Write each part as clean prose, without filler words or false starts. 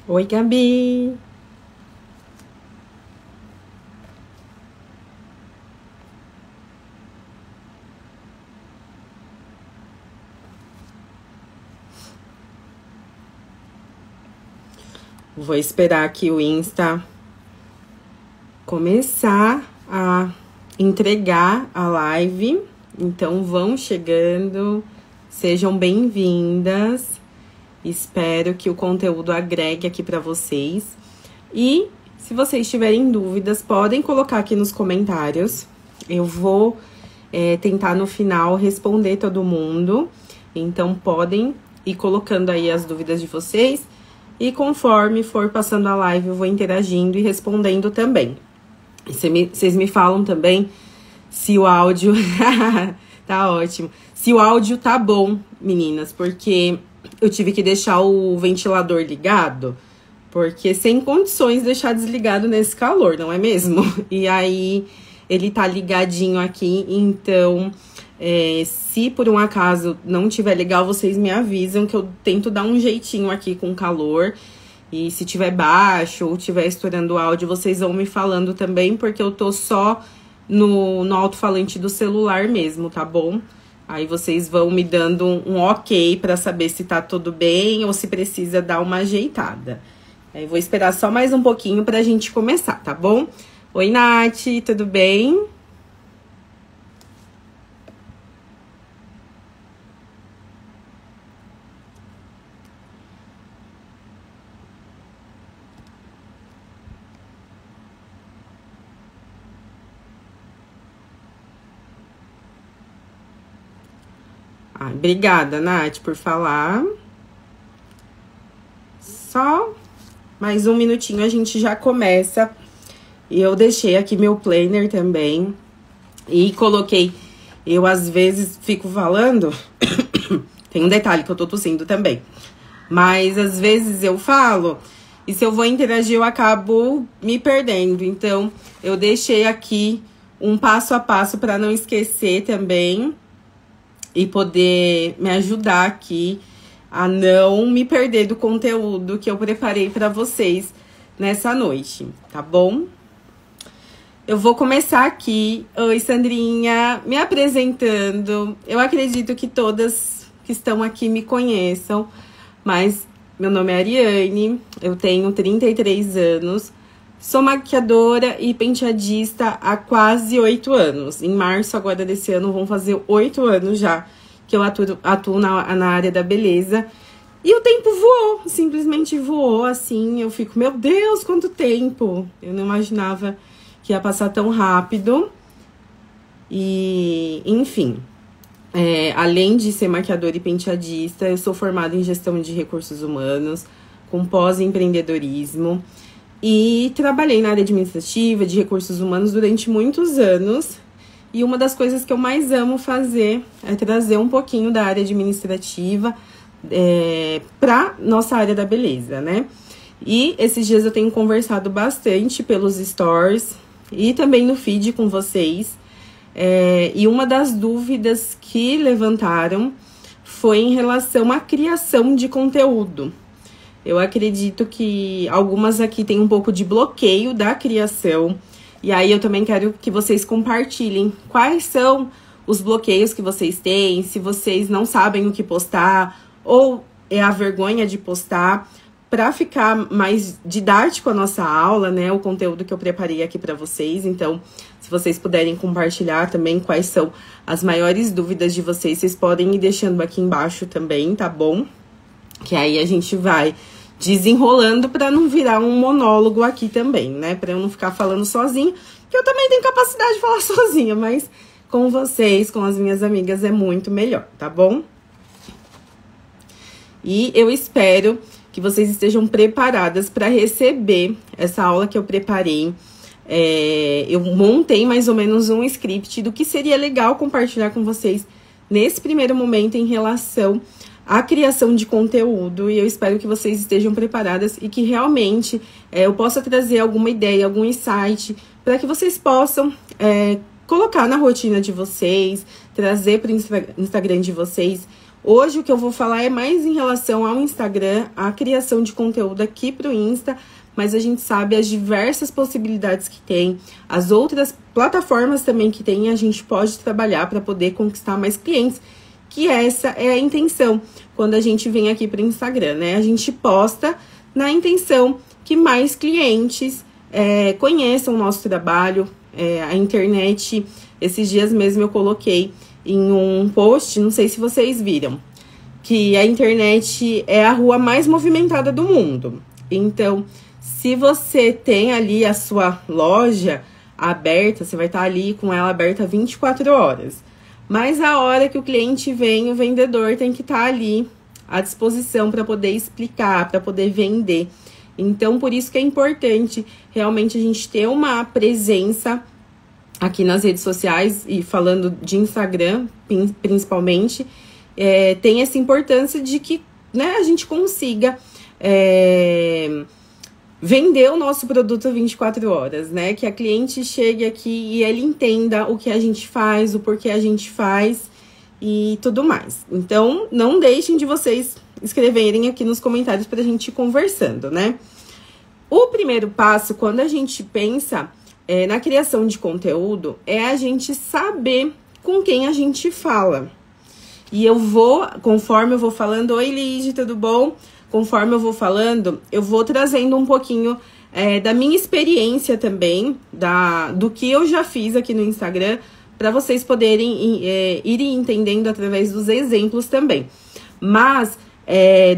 Oi, Gabi. Vou esperar aqui o Insta começar a entregar a live. Então, vão chegando, sejam bem-vindas. Espero que o conteúdo agregue aqui para vocês. E se vocês tiverem dúvidas, podem colocar aqui nos comentários. Eu vou tentar no final responder todo mundo. Então, podem ir colocando aí as dúvidas de vocês. E conforme for passando a live, eu vou interagindo e respondendo também. Vocês me falam também se o áudio... Tá ótimo. Se o áudio tá bom, meninas, porque eu tive que deixar o ventilador ligado, porque sem condições de deixar desligado nesse calor, não é mesmo? E aí, ele tá ligadinho aqui, então... se por um acaso não tiver legal, vocês me avisam que eu tento dar um jeitinho aqui com calor. E se tiver baixo ou tiver estourando o áudio, vocês vão me falando também, porque eu tô só no alto-falante do celular mesmo, tá bom? Aí vocês vão me dando um ok pra saber se tá tudo bem ou se precisa dar uma ajeitada. Aí vou esperar só mais um pouquinho pra gente começar, tá bom? Oi, Nath, tudo bem? Obrigada, Nath, por falar. Só mais um minutinho a gente já começa. E eu deixei aqui meu planner também. E coloquei... Eu, às vezes, fico falando... Tem um detalhe que eu tô tossindo também. Mas, às vezes, eu falo... E se eu vou interagir, eu acabo me perdendo. Então, eu deixei aqui um passo a passo para não esquecer também. E poder me ajudar aqui a não me perder do conteúdo que eu preparei para vocês nessa noite, tá bom? Eu vou começar aqui. Oi, Sandrinha, me apresentando. Eu acredito que todas que estão aqui me conheçam, mas meu nome é Ariane, eu tenho 33 anos. Sou maquiadora e penteadista há quase 8 anos. Em março agora desse ano vão fazer 8 anos já que eu atuo na área da beleza. E o tempo voou, simplesmente voou, assim. Eu fico, meu Deus, quanto tempo! Eu não imaginava que ia passar tão rápido. E, enfim, além de ser maquiadora e penteadista, eu sou formada em gestão de recursos humanos, com pós-empreendedorismo. E trabalhei na área administrativa, de recursos humanos, durante muitos anos. E uma das coisas que eu mais amo fazer é trazer um pouquinho da área administrativa para nossa área da beleza, né? E esses dias eu tenho conversado bastante pelos stories e também no feed com vocês. E uma das dúvidas que levantaram foi em relação à criação de conteúdo. Eu acredito que algumas aqui têm um pouco de bloqueio da criação. E aí eu também quero que vocês compartilhem quais são os bloqueios que vocês têm, se vocês não sabem o que postar ou é a vergonha de postar, para ficar mais didático a nossa aula, né? O conteúdo que eu preparei aqui para vocês. Então, se vocês puderem compartilhar também quais são as maiores dúvidas de vocês, vocês podem ir deixando aqui embaixo também, tá bom? Que aí a gente vai desenrolando para não virar um monólogo aqui também, né? Para eu não ficar falando sozinha, que eu também tenho capacidade de falar sozinha, mas com vocês, com as minhas amigas, é muito melhor, tá bom? E eu espero que vocês estejam preparadas para receber essa aula que eu preparei. Eu montei mais ou menos um script do que seria legal compartilhar com vocês nesse primeiro momento em relação a criação de conteúdo, e eu espero que vocês estejam preparadas e que realmente eu possa trazer alguma ideia, algum insight, para que vocês possam colocar na rotina de vocês, trazer para o Instagram de vocês Hoje o que eu vou falar é mais em relação ao Instagram, a criação de conteúdo aqui pro Insta, mas a gente sabe as diversas possibilidades que tem, as outras plataformas também que tem, a gente pode trabalhar para poder conquistar mais clientes, que essa é a intenção quando a gente vem aqui pro Instagram, né? A gente posta na intenção que mais clientes conheçam o nosso trabalho, a internet. Esses dias mesmo eu coloquei em um post, não sei se vocês viram, que a internet é a rua mais movimentada do mundo. Então, se você tem ali a sua loja aberta, você vai estar ali com ela aberta 24 horas. Mas a hora que o cliente vem, o vendedor tem que estar ali à disposição para poder explicar, para poder vender. Então, por isso que é importante realmente a gente ter uma presença aqui nas redes sociais, e falando de Instagram, principalmente, tem essa importância de que, né, a gente consiga vender o nosso produto 24 horas, né? Que a cliente chegue aqui e ele entenda o que a gente faz, o porquê a gente faz e tudo mais. Então, não deixem de vocês escreverem aqui nos comentários pra gente ir conversando, né? O primeiro passo, quando a gente pensa na criação de conteúdo, é a gente saber com quem a gente fala. E eu vou, conforme eu vou falando, oi Lígia, tudo bom? Conforme eu vou falando, eu vou trazendo um pouquinho da minha experiência também, do que eu já fiz aqui no Instagram, para vocês poderem irem entendendo através dos exemplos também. Mas,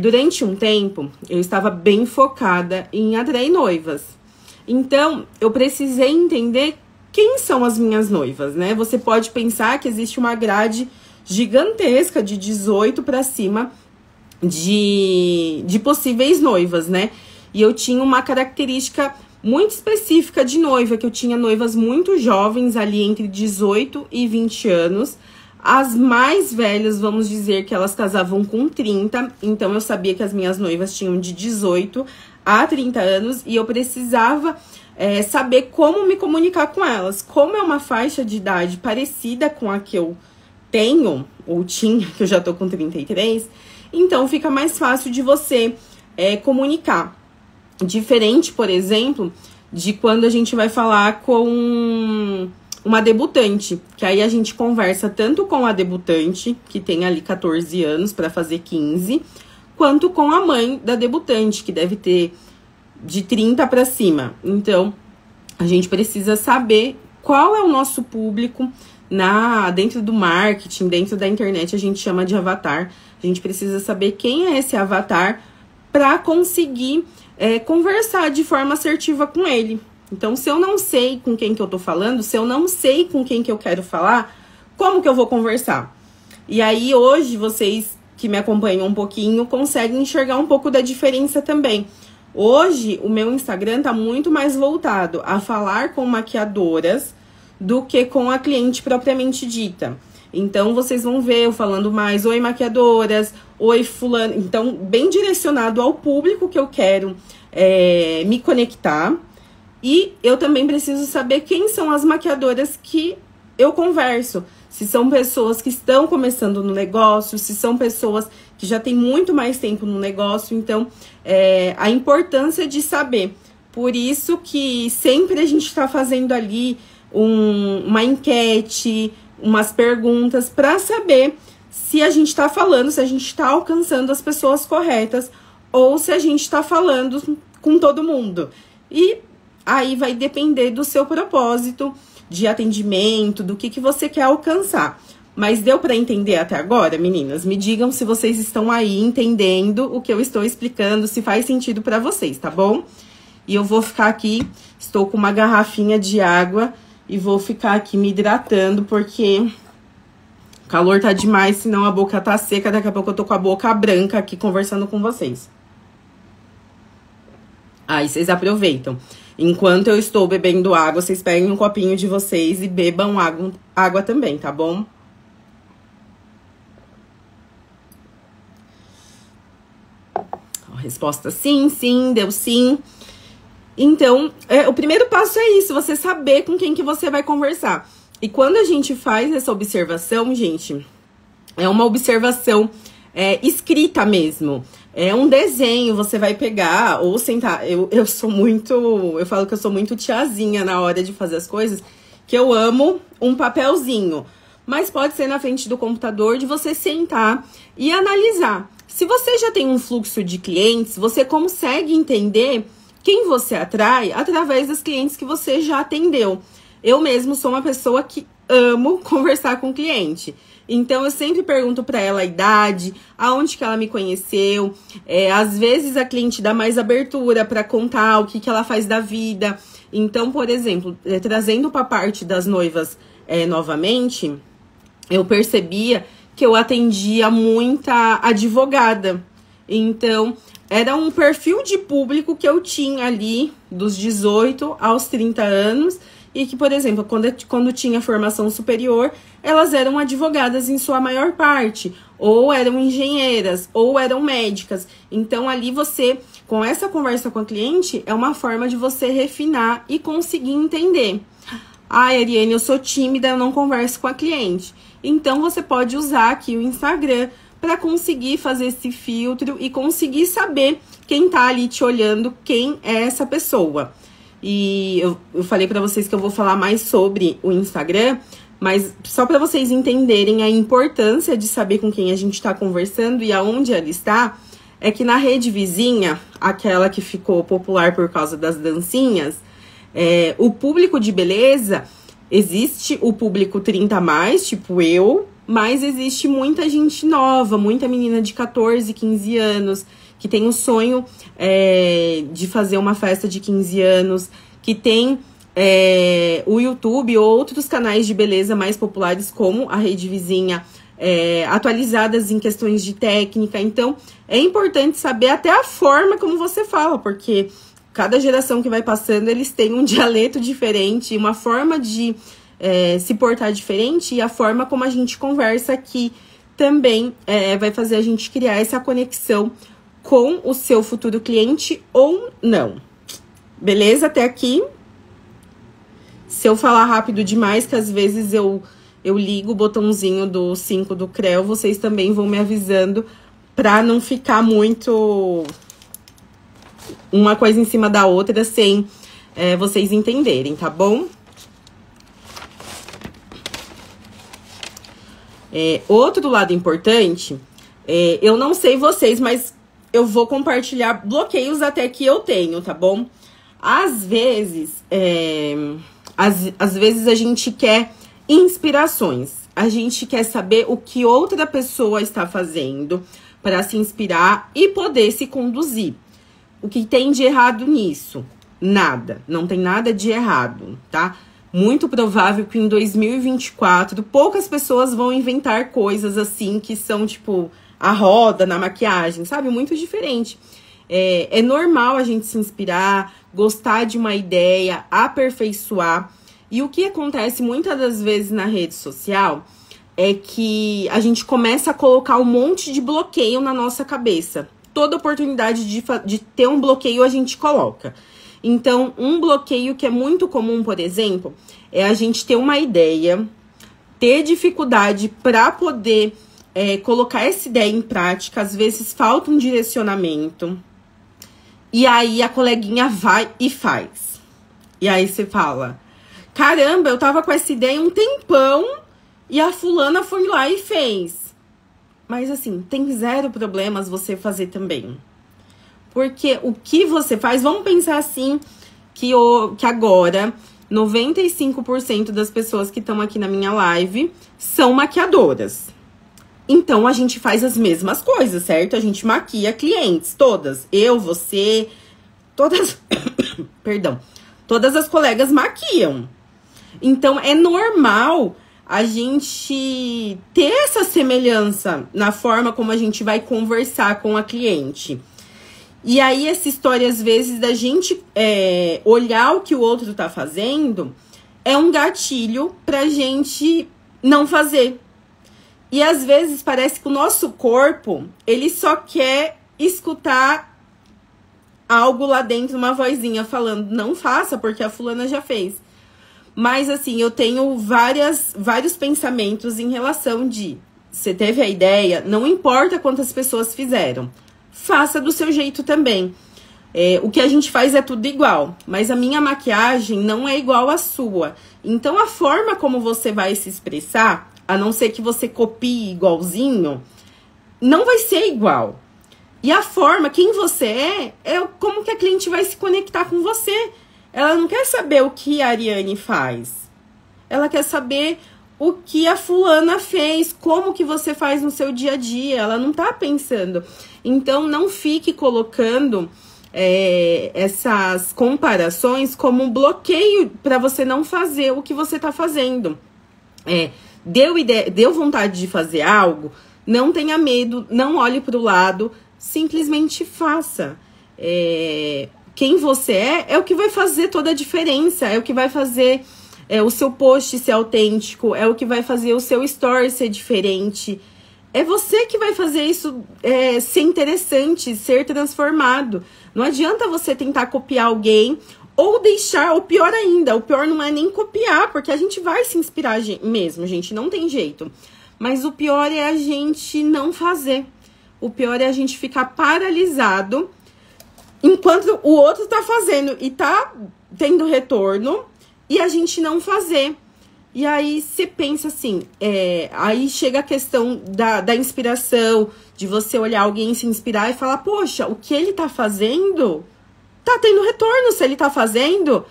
durante um tempo, eu estava bem focada em atrair noivas. Então, eu precisei entender quem são as minhas noivas, né? Você pode pensar que existe uma grade gigantesca de 18 para cima de possíveis noivas, né? E eu tinha uma característica muito específica de noiva, que eu tinha noivas muito jovens, ali entre 18 e 20 anos. As mais velhas, vamos dizer que elas casavam com 30, então eu sabia que as minhas noivas tinham de 18 a 30 anos e eu precisava saber como me comunicar com elas. Como é uma faixa de idade parecida com a que eu tenho, ou tinha, que eu já tô com 33, então fica mais fácil de você comunicar. Diferente, por exemplo, de quando a gente vai falar com uma debutante, que aí a gente conversa tanto com a debutante, que tem ali 14 anos para fazer 15, quanto com a mãe da debutante, que deve ter de 30 para cima. Então, a gente precisa saber qual é o nosso público dentro do marketing, dentro da internet, a gente chama de avatar. A gente precisa saber quem é esse avatar para conseguir conversar de forma assertiva com ele. Então, se eu não sei com quem que eu tô falando, se eu não sei com quem que eu quero falar, como que eu vou conversar? E aí, hoje, vocês que me acompanham um pouquinho, conseguem enxergar um pouco da diferença também. Hoje, o meu Instagram tá muito mais voltado a falar com maquiadoras do que com a cliente propriamente dita. Então, vocês vão ver eu falando mais, oi maquiadoras, oi fulano. Então, bem direcionado ao público que eu quero me conectar. E eu também preciso saber quem são as maquiadoras que eu converso. Se são pessoas que estão começando no negócio, se são pessoas que já têm muito mais tempo no negócio. Então, a importância de saber. Por isso que sempre a gente está fazendo ali uma enquete, umas perguntas para saber se a gente está falando, se a gente está alcançando as pessoas corretas ou se a gente está falando com todo mundo. E aí vai depender do seu propósito de atendimento, do que você quer alcançar. Mas deu para entender até agora, meninas? Me digam se vocês estão aí entendendo o que eu estou explicando, se faz sentido para vocês, tá bom? E eu vou ficar aqui, estou com uma garrafinha de água e vou ficar aqui me hidratando, porque o calor tá demais, senão a boca tá seca. Daqui a pouco eu tô com a boca branca aqui conversando com vocês. Aí vocês aproveitam. Enquanto eu estou bebendo água, vocês peguem um copinho de vocês e bebam água também, tá bom? Resposta sim, sim, deu sim. Então, o primeiro passo é isso, você saber com quem que você vai conversar. E quando a gente faz essa observação, gente, é uma observação escrita mesmo. É um desenho, você vai pegar ou sentar. Eu falo que eu sou muito tiazinha na hora de fazer as coisas, que eu amo um papelzinho. Mas pode ser na frente do computador, de você sentar e analisar. Se você já tem um fluxo de clientes, você consegue entender quem você atrai através das clientes que você já atendeu. Eu mesmo sou uma pessoa que amo conversar com o cliente. Então, eu sempre pergunto para ela a idade, aonde que ela me conheceu. Às vezes, a cliente dá mais abertura para contar o que ela faz da vida. Então, por exemplo, trazendo para a parte das noivas novamente, eu percebia que eu atendia muita advogada. Então, era um perfil de público que eu tinha ali dos 18 aos 30 anos. E que, por exemplo, quando tinha formação superior, elas eram advogadas em sua maior parte, ou eram engenheiras, ou eram médicas. Então, ali você, com essa conversa com a cliente, é uma forma de você refinar e conseguir entender. Ariane, eu sou tímida, eu não converso com a cliente. Então, você pode usar aqui o Instagram para conseguir fazer esse filtro e conseguir saber quem tá ali te olhando, quem é essa pessoa. E eu falei para vocês que eu vou falar mais sobre o Instagram, mas só para vocês entenderem a importância de saber com quem a gente está conversando e aonde ela está, é que na rede vizinha, aquela que ficou popular por causa das dancinhas, o público de beleza, existe o público 30 a mais, tipo eu, mas existe muita gente nova, muita menina de 14, 15 anos, que tem o sonho de fazer uma festa de 15 anos, que tem o YouTube ou outros canais de beleza mais populares, como a Rede Vizinha, atualizadas em questões de técnica. Então, é importante saber até a forma como você fala, porque cada geração que vai passando, eles têm um dialeto diferente, uma forma de se portar diferente, e a forma como a gente conversa aqui também vai fazer a gente criar essa conexão com o seu futuro cliente ou não. Beleza? Até aqui. Se eu falar rápido demais, que às vezes eu ligo o botãozinho do 5 do CREO, vocês também vão me avisando para não ficar muito uma coisa em cima da outra sem vocês entenderem, tá bom? Outro lado importante, eu não sei vocês, mas eu vou compartilhar bloqueios até que eu tenho, tá bom? Às vezes, às vezes a gente quer inspirações. A gente quer saber o que outra pessoa está fazendo para se inspirar e poder se conduzir. O que tem de errado nisso? Nada. Não tem nada de errado, tá? Muito provável que em 2024 poucas pessoas vão inventar coisas assim que são tipo a roda na maquiagem, sabe? Muito diferente. É normal a gente se inspirar, gostar de uma ideia, aperfeiçoar. E o que acontece muitas das vezes na rede social é que a gente começa a colocar um monte de bloqueio na nossa cabeça. Toda oportunidade de ter um bloqueio a gente coloca. Então, um bloqueio que é muito comum, por exemplo, é a gente ter uma ideia, ter dificuldade para poder colocar essa ideia em prática. Às vezes falta um direcionamento. E aí a coleguinha vai e faz. E aí você fala, caramba, eu tava com essa ideia um tempão e a fulana foi lá e fez. Mas assim, tem zero problemas você fazer também. Porque o que você faz, vamos pensar assim, que agora 95% das pessoas que estão aqui na minha live são maquiadoras. Então, a gente faz as mesmas coisas, certo? A gente maquia clientes, todas. Eu, você, todas... Perdão. Todas as colegas maquiam. Então, é normal a gente ter essa semelhança na forma como a gente vai conversar com a cliente. E aí, essa história, às vezes, da gente olhar o que o outro tá fazendo é um gatilho pra gente não fazer. E às vezes parece que o nosso corpo, ele só quer escutar algo lá dentro, uma vozinha falando, não faça porque a fulana já fez. Mas assim, eu tenho vários pensamentos em relação de você teve a ideia, não importa quantas pessoas fizeram, faça do seu jeito também. O que a gente faz é tudo igual, mas a minha maquiagem não é igual à sua. Então, a forma como você vai se expressar, a não ser que você copie igualzinho, não vai ser igual. E a forma, quem você é como que a cliente vai se conectar com você. Ela não quer saber o que a Ariane faz. Ela quer saber o que a fulana fez, como que você faz no seu dia a dia. Ela não tá pensando. Então, não fique colocando essas comparações como um bloqueio para você não fazer o que você tá fazendo. Deu vontade de fazer algo, não tenha medo, não olhe para o lado, simplesmente faça. Quem você é o que vai fazer toda a diferença, é o que vai fazer o seu post ser autêntico, é o que vai fazer o seu story ser diferente. É você que vai fazer isso ser interessante, ser transformado. Não adianta você tentar copiar alguém ou deixar, ou pior ainda, o pior não é nem copiar, porque a gente vai se inspirar mesmo, gente, não tem jeito. Mas o pior é a gente não fazer. O pior é a gente ficar paralisado enquanto o outro tá fazendo e tá tendo retorno e a gente não fazer. E aí você pensa assim, aí chega a questão da inspiração, de você olhar alguém e se inspirar e falar, poxa, o que ele tá fazendo tá tendo retorno. Se ele tá fazendo,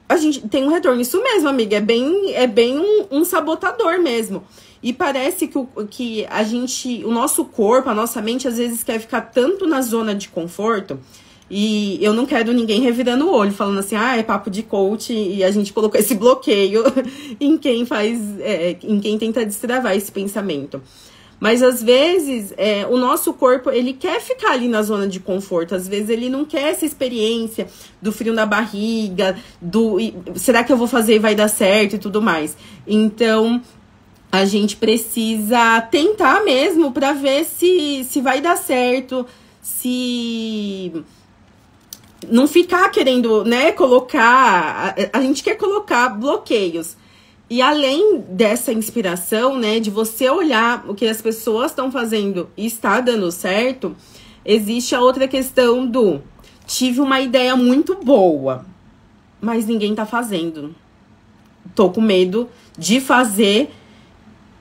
a gente tem um retorno. Isso mesmo, amiga, é bem um sabotador mesmo. E parece que o nosso corpo, a nossa mente, às vezes quer ficar tanto na zona de conforto. E eu não quero ninguém revirando o olho, falando assim, é papo de coach, e a gente colocou esse bloqueio em quem tenta destravar esse pensamento. Mas, às vezes, o nosso corpo, ele quer ficar ali na zona de conforto. Às vezes, ele não quer essa experiência do frio na barriga, será que eu vou fazer e vai dar certo e tudo mais. Então, a gente precisa tentar mesmo para ver se vai dar certo, se não ficar querendo, colocar. A gente quer colocar bloqueios. E além dessa inspiração, de você olhar o que as pessoas estão fazendo e está dando certo, existe a outra questão tive uma ideia muito boa, mas ninguém tá fazendo. Tô com medo de fazer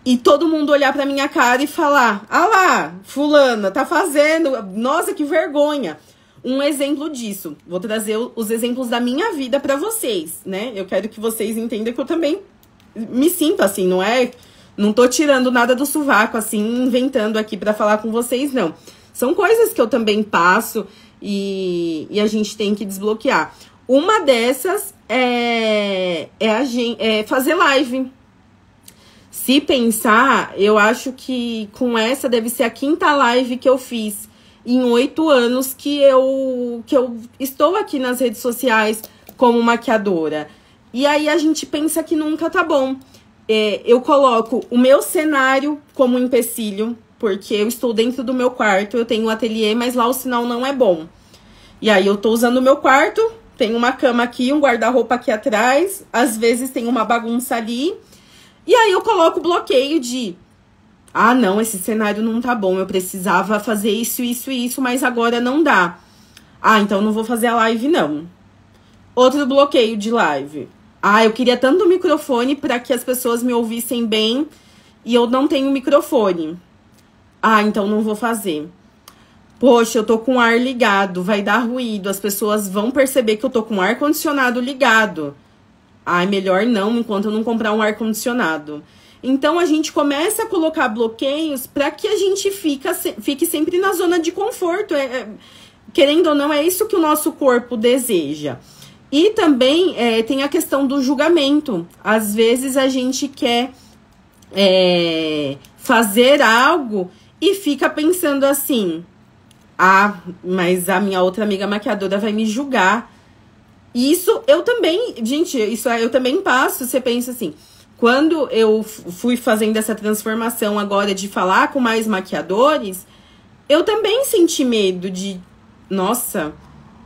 e todo mundo olhar pra minha cara e falar, lá, fulana, tá fazendo, nossa, que vergonha. Um exemplo disso, vou trazer os exemplos da minha vida pra vocês, Eu quero que vocês entendam que eu também me sinto assim, não tô tirando nada do sovaco, assim, inventando aqui pra falar com vocês, não. São coisas que eu também passo e a gente tem que desbloquear. Uma dessas é fazer live. Se pensar, eu acho que com essa deve ser a 5ª live que eu fiz em 8 anos que eu estou aqui nas redes sociais como maquiadora. E aí a gente pensa que nunca tá bom. Eu coloco o meu cenário como empecilho, porque eu estou dentro do meu quarto, eu tenho um ateliê, mas lá o sinal não é bom. E aí eu tô usando o meu quarto, tem uma cama aqui, um guarda-roupa aqui atrás, às vezes tem uma bagunça ali. E aí eu coloco o bloqueio de, não, esse cenário não tá bom, eu precisava fazer isso, isso e isso, mas agora não dá. Então não vou fazer a live não. Outro bloqueio de live. Eu queria tanto o microfone para que as pessoas me ouvissem bem e eu não tenho microfone. Então não vou fazer. Poxa, eu tô com o ar ligado, vai dar ruído, as pessoas vão perceber que eu tô com o ar-condicionado ligado. Melhor não, enquanto eu não comprar um ar-condicionado. Então, a gente começa a colocar bloqueios para que a gente fique sempre na zona de conforto. Querendo ou não, é isso que o nosso corpo deseja. E também tem a questão do julgamento. Às vezes, a gente quer fazer algo e fica pensando assim, mas a minha outra amiga maquiadora vai me julgar. Isso eu também, gente, eu também passo. Você pensa assim, quando eu fui fazendo essa transformação agora de falar com mais maquiadores, eu também senti medo de, nossa,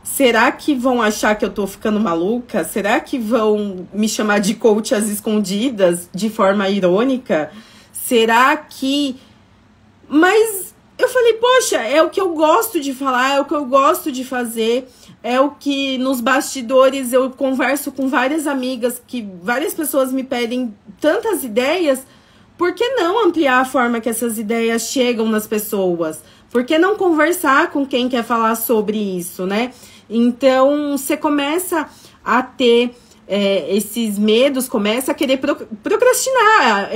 será que vão achar que eu tô ficando maluca? Será que vão me chamar de coach às escondidas, de forma irônica? Será que poxa, é o que eu gosto de falar, é o que eu gosto de fazer, é o que nos bastidores eu converso com várias amigas, que várias pessoas me pedem tantas ideias. Por que não ampliar a forma que essas ideias chegam nas pessoas? Por que não conversar com quem quer falar sobre isso, né? Então, você começa a ter esses medos, começa a querer procrastinar,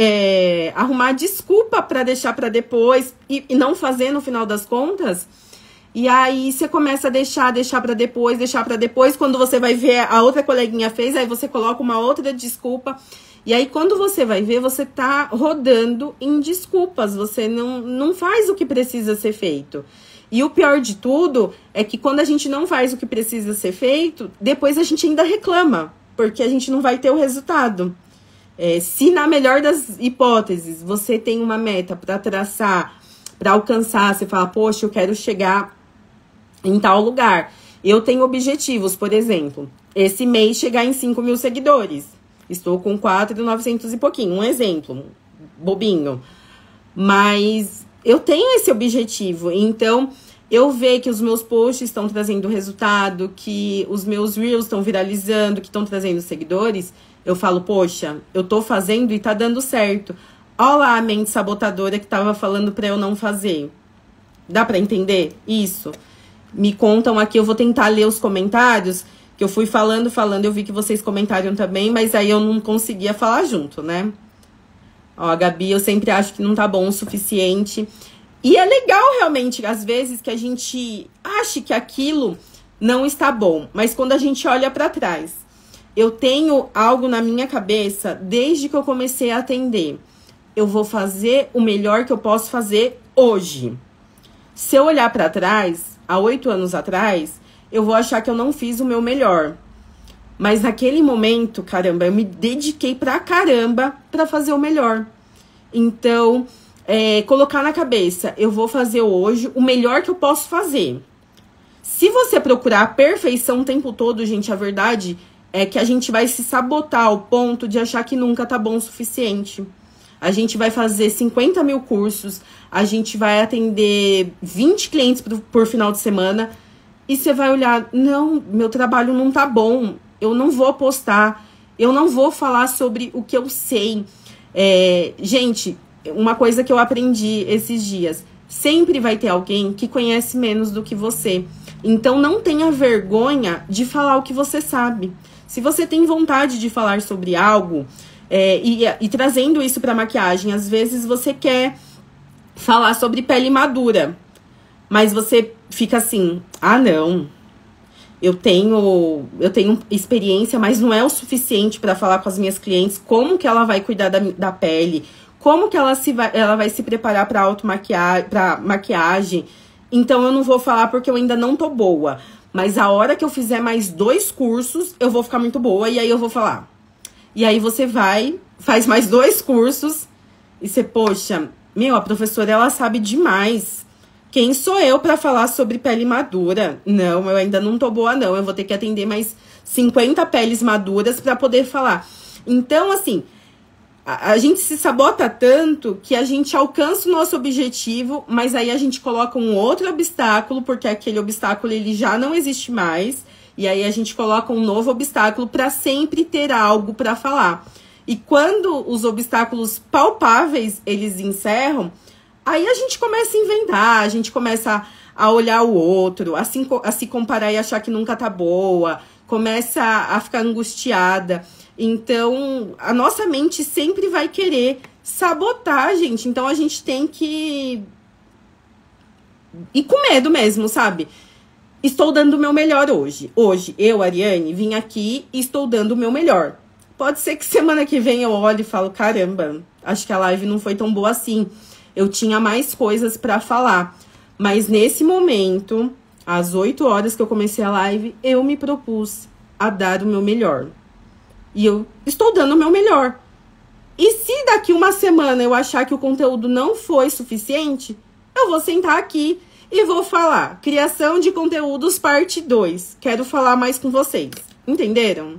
arrumar desculpa para deixar para depois e não fazer no final das contas. E aí você começa a deixar para depois. Quando você vai ver, a outra coleguinha fez, aí você coloca uma outra desculpa. E aí, quando você vai ver, você tá rodando em desculpas. Você não faz o que precisa ser feito. E o pior de tudo é que quando a gente não faz o que precisa ser feito, depois a gente ainda reclama, porque a gente não vai ter o resultado. Se na melhor das hipóteses, você tem uma meta para traçar, para alcançar, você fala, poxa, eu quero chegar em tal lugar. Eu tenho objetivos, por exemplo, esse mês chegar em 5 mil seguidores. Estou com 4.900 e pouquinho, um exemplo, bobinho. Mas eu tenho esse objetivo, então eu vejo que os meus posts estão trazendo resultado, que os meus reels estão viralizando, que estão trazendo seguidores, eu falo, poxa, eu tô fazendo e tá dando certo. Olha lá a mente sabotadora que tava falando pra eu não fazer. Dá pra entender isso? Me contam aqui, eu vou tentar ler os comentários, que eu fui falando, eu vi que vocês comentaram também, mas aí eu não conseguia falar junto, né? Ó, a Gabi, eu sempre acho que não tá bom o suficiente. E é legal, realmente, às vezes, que a gente ache que aquilo não está bom. Mas quando a gente olha pra trás, eu tenho algo na minha cabeça desde que eu comecei a atender. Eu vou fazer o melhor que eu posso fazer hoje. Se eu olhar pra trás, há 8 anos atrás, eu vou achar que eu não fiz o meu melhor. Mas naquele momento, caramba, eu me dediquei pra caramba pra fazer o melhor. Então, colocar na cabeça, eu vou fazer hoje o melhor que eu posso fazer. Se você procurar a perfeição o tempo todo, gente, a verdade é que a gente vai se sabotar ao ponto de achar que nunca tá bom o suficiente. A gente vai fazer 50 mil cursos, a gente vai atender 20 clientes por final de semana, e você vai olhar, não, meu trabalho não tá bom, eu não vou postar, eu não vou falar sobre o que eu sei. Gente, uma coisa que eu aprendi esses dias, sempre vai ter alguém que conhece menos do que você. Então, não tenha vergonha de falar o que você sabe. Se você tem vontade de falar sobre algo, e trazendo isso para maquiagem, às vezes você quer falar sobre pele madura, mas você fica assim, não, eu tenho experiência, mas não é o suficiente para falar com as minhas clientes como que ela vai cuidar da pele, como que ela vai se preparar para maquiagem. Então eu não vou falar porque eu ainda não tô boa, mas a hora que eu fizer mais 2 cursos, eu vou ficar muito boa e aí eu vou falar. E aí você faz mais 2 cursos e você, poxa, a professora, ela sabe demais. Quem sou eu para falar sobre pele madura? Não, eu ainda não tô boa, não. Eu vou ter que atender mais 50 peles maduras para poder falar. Então, assim, a gente se sabota tanto que a gente alcança o nosso objetivo, mas aí a gente coloca um outro obstáculo, porque aquele obstáculo ele já não existe mais. E aí a gente coloca um novo obstáculo para sempre ter algo para falar. E quando os obstáculos palpáveis, eles encerram, aí a gente começa a inventar, a gente começa a olhar o outro, a se comparar e achar que nunca tá boa, começa a ficar angustiada. Então, a nossa mente sempre vai querer sabotar, gente. Então, a gente tem que ir com medo mesmo, sabe? Estou dando o meu melhor hoje. Hoje, eu, Ariane, vim aqui e estou dando o meu melhor. Pode ser que semana que vem eu olhe e falo, caramba, acho que a live não foi tão boa assim. Eu tinha mais coisas pra falar. Mas nesse momento, às 8 horas que eu comecei a live, eu me propus a dar o meu melhor. E eu estou dando o meu melhor. E se daqui uma semana eu achar que o conteúdo não foi suficiente, eu vou sentar aqui e vou falar. Criação de conteúdos parte 2. Quero falar mais com vocês. Entenderam?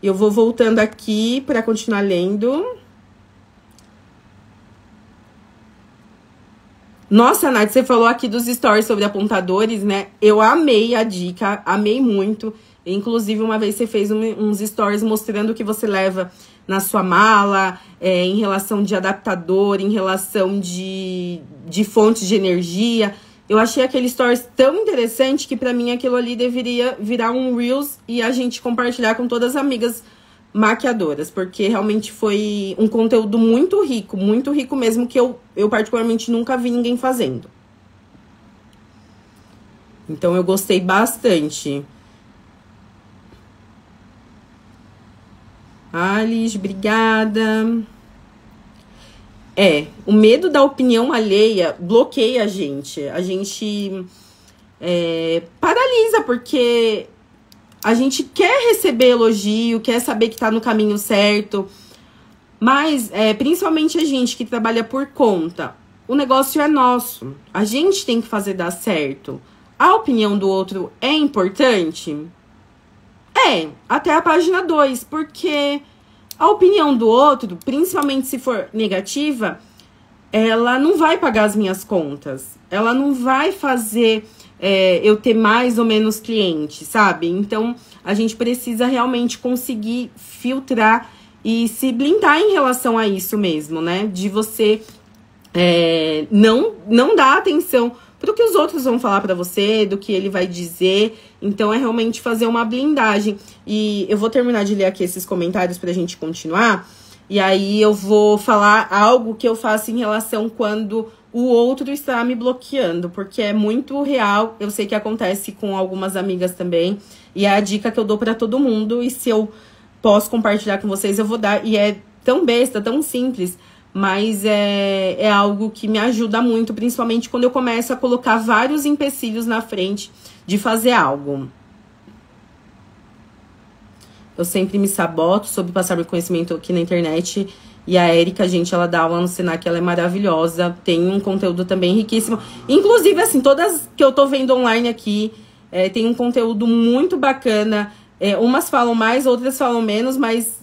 Eu vou voltando aqui para continuar lendo. Nossa, Nath, você falou aqui dos stories sobre apontadores, né? Eu amei a dica, amei muito. Inclusive, uma vez você fez uns stories mostrando o que você leva na sua mala, em relação de adaptador, em relação de fontes de energia. Eu achei aquele stories tão interessante que pra mim aquilo ali deveria virar um Reels e a gente compartilhar com todas as amigas maquiadoras, porque realmente foi um conteúdo muito rico mesmo, que eu particularmente nunca vi ninguém fazendo. Então eu gostei bastante. Alice, obrigada. O medo da opinião alheia bloqueia a gente. A gente paralisa, porque a gente quer receber elogio, quer saber que tá no caminho certo. Mas, principalmente a gente que trabalha por conta, o negócio é nosso. A gente tem que fazer dar certo. A opinião do outro é importante? Até a página 2, porque a opinião do outro, principalmente se for negativa, ela não vai pagar as minhas contas. Ela não vai fazer eu ter mais ou menos clientes, sabe? Então, a gente precisa realmente conseguir filtrar e se blindar em relação a isso mesmo, né? De você não dar atenção pro que os outros vão falar pra você, do que ele vai dizer. Então, é realmente fazer uma blindagem. E eu vou terminar de ler aqui esses comentários pra gente continuar. E aí, eu vou falar algo que eu faço em relação quando o outro está me bloqueando, porque é muito real. Eu sei que acontece com algumas amigas também. E é a dica que eu dou pra todo mundo. E se eu posso compartilhar com vocês, eu vou dar. E é tão besta, tão simples, mas é algo que me ajuda muito, principalmente quando eu começo a colocar vários empecilhos na frente de fazer algo. Eu sempre me saboto sobre passar meu conhecimento aqui na internet. E a Érica, gente, ela dá aula no Senac, ela é maravilhosa. Tem um conteúdo também riquíssimo. Inclusive, assim, todas que eu tô vendo online aqui, tem um conteúdo muito bacana. Umas falam mais, outras falam menos, mas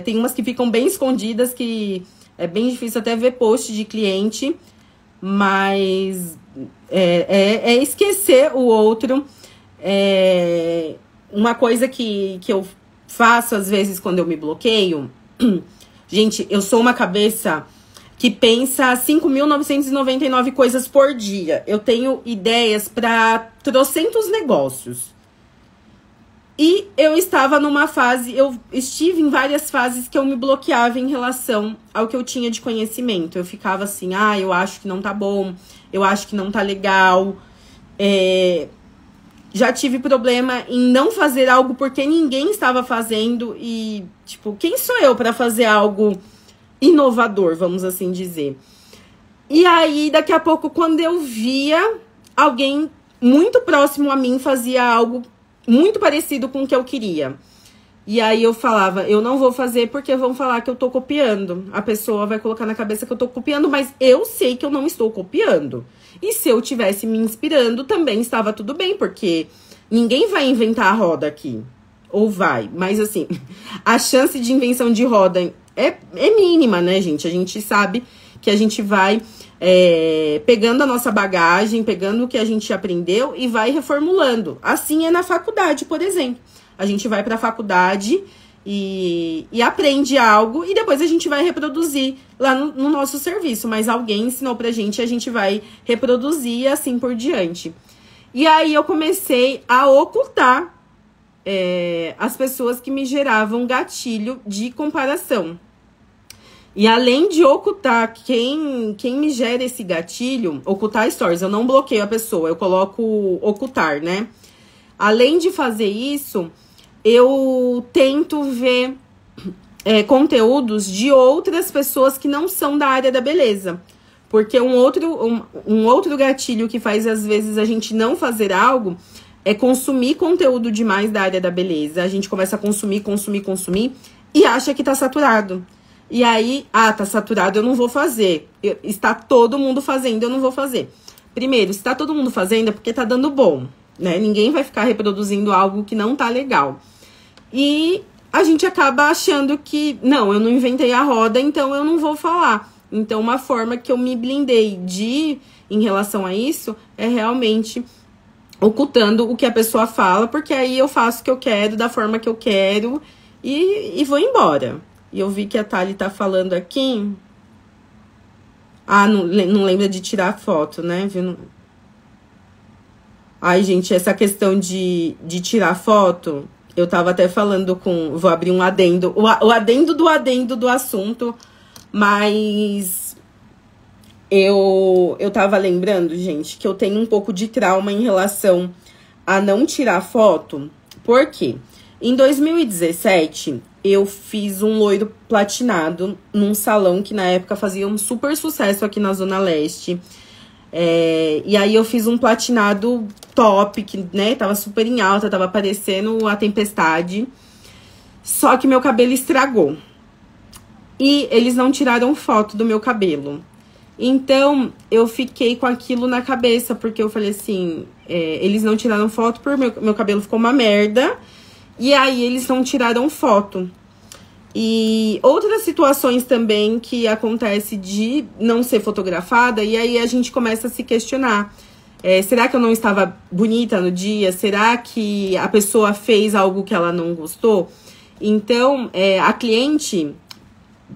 tem umas que ficam bem escondidas, que é bem difícil até ver post de cliente. Mas esquecer o outro. Uma coisa que eu faço, às vezes, quando eu me bloqueio... Gente, eu sou uma cabeça que pensa 5.999 coisas por dia. Eu tenho ideias para trocentos negócios. E eu estava numa fase, eu estive em várias fases que eu me bloqueava em relação ao que eu tinha de conhecimento. Eu ficava assim, eu acho que não tá bom, eu acho que não tá legal. Já tive problema em não fazer algo porque ninguém estava fazendo e, tipo, quem sou eu para fazer algo inovador, vamos assim dizer. E aí, daqui a pouco, quando eu via alguém muito próximo a mim fazia algo muito parecido com o que eu queria. E aí eu falava, eu não vou fazer porque vão falar que eu tô copiando. A pessoa vai colocar na cabeça que eu tô copiando, mas eu sei que eu não estou copiando. E se eu tivesse me inspirando, também estava tudo bem, porque ninguém vai inventar a roda aqui. Ou vai, mas assim, a chance de invenção de roda é mínima, né, gente? A gente sabe que a gente vai pegando a nossa bagagem, pegando o que a gente aprendeu e vai reformulando. Assim é na faculdade, por exemplo. A gente vai para a faculdade e aprende algo e depois a gente vai reproduzir lá no nosso serviço. Mas alguém ensinou pra gente e a gente vai reproduzir e assim por diante. E aí eu comecei a ocultar as pessoas que me geravam gatilho de comparação. E além de ocultar quem me gera esse gatilho, ocultar stories, eu não bloqueio a pessoa, eu coloco ocultar, né? Além de fazer isso, eu tento ver conteúdos de outras pessoas que não são da área da beleza. Porque um outro gatilho que faz, às vezes, a gente não fazer algo é consumir conteúdo demais da área da beleza. A gente começa a consumir e acha que tá saturado. E aí, tá saturado, eu não vou fazer. Está todo mundo fazendo, eu não vou fazer. Primeiro, se tá todo mundo fazendo é porque tá dando bom, né? Ninguém vai ficar reproduzindo algo que não tá legal. E a gente acaba achando que, não, eu não inventei a roda, então eu não vou falar. Então, uma forma que eu me blindei em relação a isso é realmente ocultando o que a pessoa fala, porque aí eu faço o que eu quero, da forma que eu quero e vou embora. E eu vi que a Thali tá falando aqui. Ah, não lembra de tirar foto, né? Viu? Ai, gente, essa questão de tirar foto, eu tava até falando com... Vou abrir um adendo. O adendo do assunto, mas... Eu tava lembrando, gente, que eu tenho um pouco de trauma em relação a não tirar foto. Por quê? Em 2017, eu fiz um loiro platinado num salão que na época fazia um super sucesso aqui na Zona Leste. E aí eu fiz um platinado top, que, né, tava super em alta, tava parecendo a tempestade. Só que meu cabelo estragou. E eles não tiraram foto do meu cabelo. Então, eu fiquei com aquilo na cabeça, porque eu falei assim, eles não tiraram foto porque meu cabelo ficou uma merda, e aí eles não tiraram foto. E outras situações também que acontece de não ser fotografada, e aí a gente começa a se questionar. Será que eu não estava bonita no dia? Será que a pessoa fez algo que ela não gostou? Então, a cliente,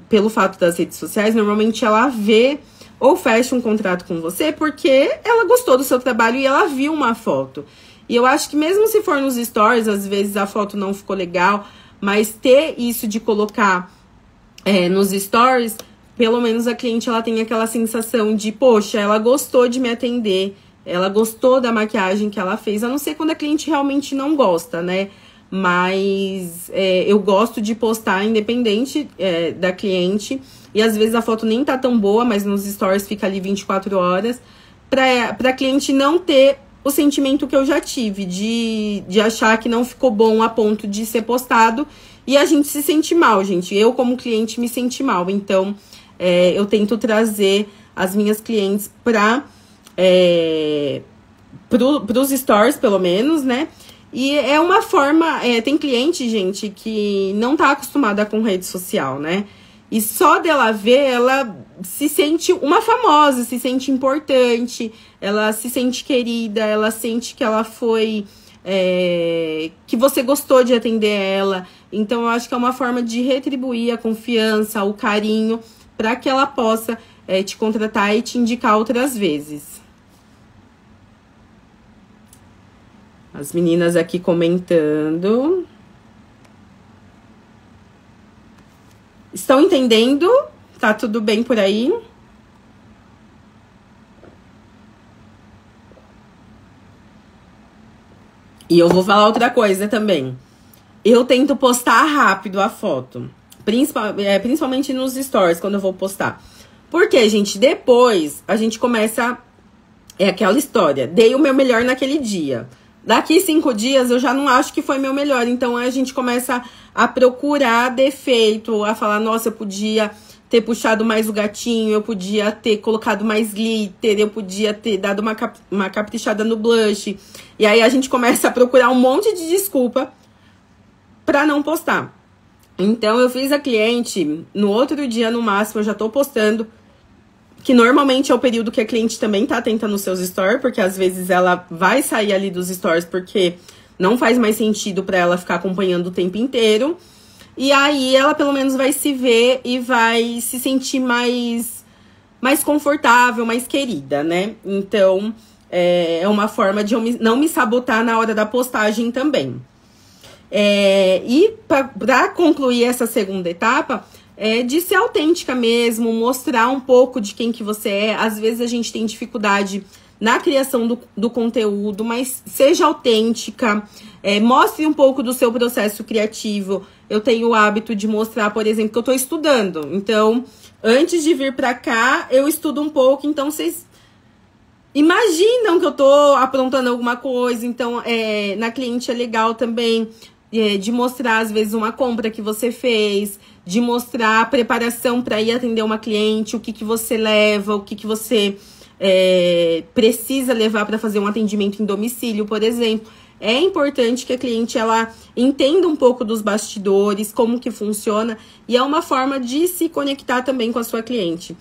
pelo fato das redes sociais, normalmente ela vê ou fecha um contrato com você porque ela gostou do seu trabalho e ela viu uma foto. E eu acho que mesmo se for nos stories, às vezes a foto não ficou legal, mas ter isso de colocar nos stories, pelo menos a cliente ela tem aquela sensação de, poxa, ela gostou de me atender, ela gostou da maquiagem que ela fez, a não ser quando a cliente realmente não gosta, né? Mas eu gosto de postar independente da cliente. E às vezes a foto nem tá tão boa, mas nos stories fica ali 24 horas. Pra cliente não ter o sentimento que eu já tive. De achar que não ficou bom a ponto de ser postado. E a gente se sente mal, gente. Eu como cliente me senti mal. Então eu tento trazer as minhas clientes pros stories, pelo menos, né? E é uma forma... tem cliente, gente, que não tá acostumada com rede social, né? E só dela ver, ela se sente uma famosa, se sente importante, ela se sente querida, ela sente que ela foi... que você gostou de atender ela. Então, eu acho que é uma forma de retribuir a confiança, o carinho, para que ela possa te contratar e te indicar outras vezes. As meninas aqui comentando. Estão entendendo? Tá tudo bem por aí? E eu vou falar outra coisa também. Eu tento postar rápido a foto. Principalmente nos stories, quando eu vou postar. Porque, gente, depois a gente começa... É aquela história. Dei o meu melhor naquele dia. Daqui 5 dias eu já não acho que foi meu melhor. Então a gente começa a procurar defeito, a falar, nossa, eu podia ter puxado mais o gatinho, eu podia ter colocado mais glitter, eu podia ter dado uma caprichada no blush. E aí a gente começa a procurar um monte de desculpa pra não postar. Então eu fiz a cliente, no outro dia no máximo eu já tô postando, que normalmente é o período que a cliente também tá atenta nos seus stories, porque às vezes ela vai sair ali dos stories porque não faz mais sentido pra ela ficar acompanhando o tempo inteiro. E aí ela pelo menos vai se ver e vai se sentir mais confortável, mais querida, né? Então é uma forma de eu não me sabotar na hora da postagem também. E pra concluir essa segunda etapa... de ser autêntica mesmo, mostrar um pouco de quem que você é. Às vezes a gente tem dificuldade na criação do conteúdo, mas seja autêntica, mostre um pouco do seu processo criativo. Eu tenho o hábito de mostrar, por exemplo, que eu tô estudando. Então, antes de vir pra cá, eu estudo um pouco, então vocês imaginam que eu tô aprontando alguma coisa. Então, na cliente é legal também de mostrar, às vezes, uma compra que você fez, de mostrar a preparação para ir atender uma cliente, o que que você leva, o que que você precisa levar para fazer um atendimento em domicílio, por exemplo. é importante que a cliente ela entenda um pouco dos bastidores, como que funciona, e é uma forma de se conectar também com a sua cliente.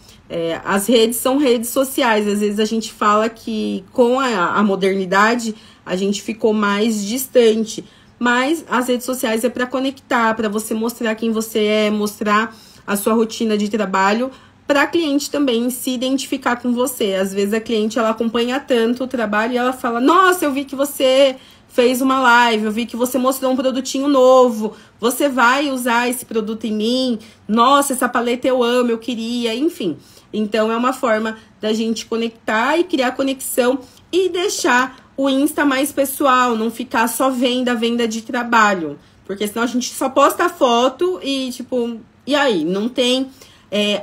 As redes são redes sociais, às vezes a gente fala que com a modernidade a gente ficou mais distante, mas as redes sociais é para conectar, para você mostrar quem você é, mostrar a sua rotina de trabalho, para a cliente também se identificar com você. Às vezes a cliente ela acompanha tanto o trabalho e ela fala: nossa, eu vi que você fez uma live, eu vi que você mostrou um produtinho novo, você vai usar esse produto em mim? Nossa, essa paleta eu amo, eu queria, enfim. Então é uma forma da gente conectar e criar conexão e deixar o Insta mais pessoal, não ficar só venda de trabalho. Porque senão a gente só posta foto e tipo, e aí? Não tem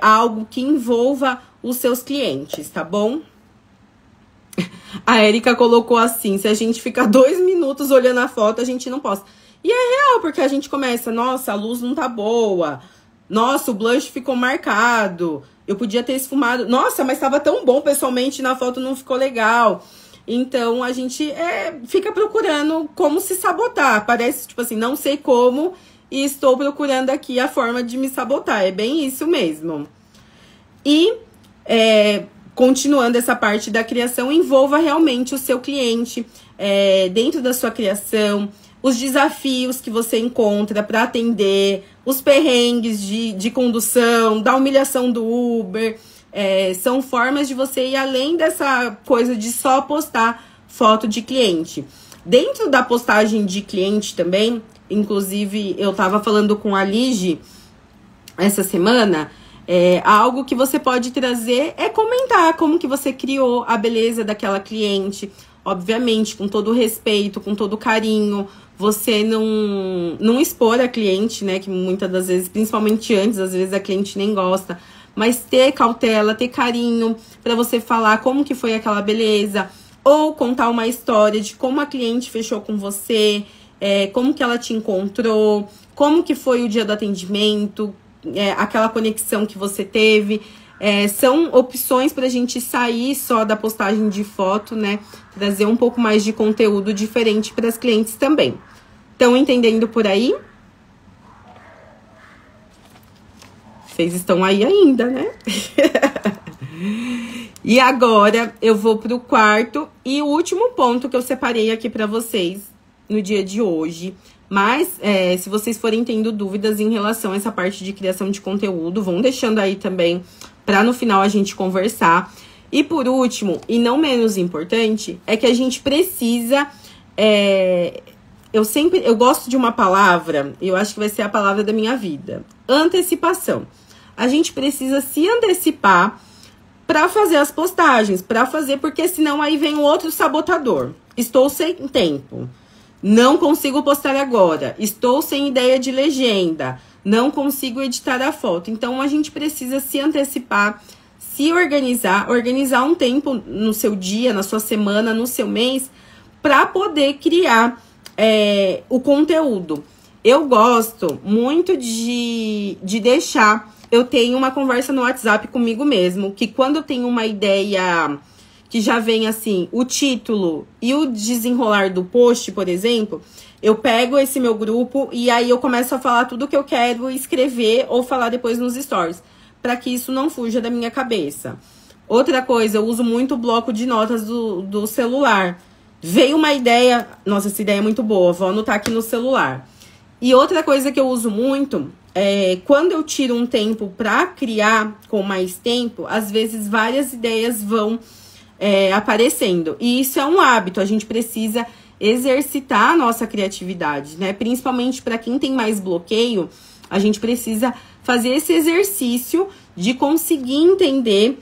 algo que envolva os seus clientes, tá bom? A Érica colocou assim: se a gente ficar 2 minutos olhando a foto, a gente não posta. E é real, porque a gente começa: nossa, a luz não tá boa. Nossa, o blush ficou marcado. Eu podia ter esfumado. Nossa, mas tava tão bom pessoalmente, na foto não ficou legal. Então, a gente fica procurando como se sabotar. Parece, tipo assim, não sei como e estou procurando aqui a forma de me sabotar. É bem isso mesmo. E, continuando essa parte da criação, envolva realmente o seu cliente dentro da sua criação, os desafios que você encontra para atender, os perrengues de condução, da humilhação do Uber. São formas de você ir além dessa coisa de só postar foto de cliente. Dentro da postagem de cliente também, inclusive eu estava falando com a Lige essa semana, algo que você pode trazer é comentar como que você criou a beleza daquela cliente, obviamente com todo o respeito, com todo o carinho. Você não expor a cliente, né, que muitas das vezes, principalmente antes, às vezes a cliente nem gosta, mas ter cautela, ter carinho para você falar como que foi aquela beleza, ou contar uma história de como a cliente fechou com você, como que ela te encontrou, como que foi o dia do atendimento, aquela conexão que você teve. São opções para a gente sair só da postagem de foto, né? Trazer um pouco mais de conteúdo diferente para as clientes também. Estão entendendo por aí? Vocês estão aí ainda, né? E agora eu vou pro quarto e o último ponto que eu separei aqui para vocês no dia de hoje. Mas, se vocês forem tendo dúvidas em relação a essa parte de criação de conteúdo, vão deixando aí também para no final a gente conversar. E por último, e não menos importante, é que a gente precisa... Eu gosto de uma palavra, eu acho que vai ser a palavra da minha vida: antecipação. A gente precisa se antecipar para fazer as postagens, porque senão aí vem o outro sabotador. Estou sem tempo, não consigo postar agora, estou sem ideia de legenda, não consigo editar a foto. Então a gente precisa se antecipar, se organizar um tempo no seu dia, na sua semana, no seu mês, para poder criar o conteúdo. Eu gosto muito de deixar... Eu tenho uma conversa no WhatsApp comigo mesmo, que quando eu tenho uma ideia que já vem assim, o título e o desenrolar do post, por exemplo, eu pego esse meu grupo e aí eu começo a falar tudo que eu quero escrever ou falar depois nos stories, para que isso não fuja da minha cabeça. Outra coisa, eu uso muito o bloco de notas do celular. Veio uma ideia, nossa, essa ideia é muito boa, vou anotar aqui no celular. E outra coisa que eu uso muito... quando eu tiro um tempo para criar com mais tempo, às vezes várias ideias vão aparecendo. E isso é um hábito, a gente precisa exercitar a nossa criatividade, né? Principalmente para quem tem mais bloqueio, a gente precisa fazer esse exercício de conseguir entender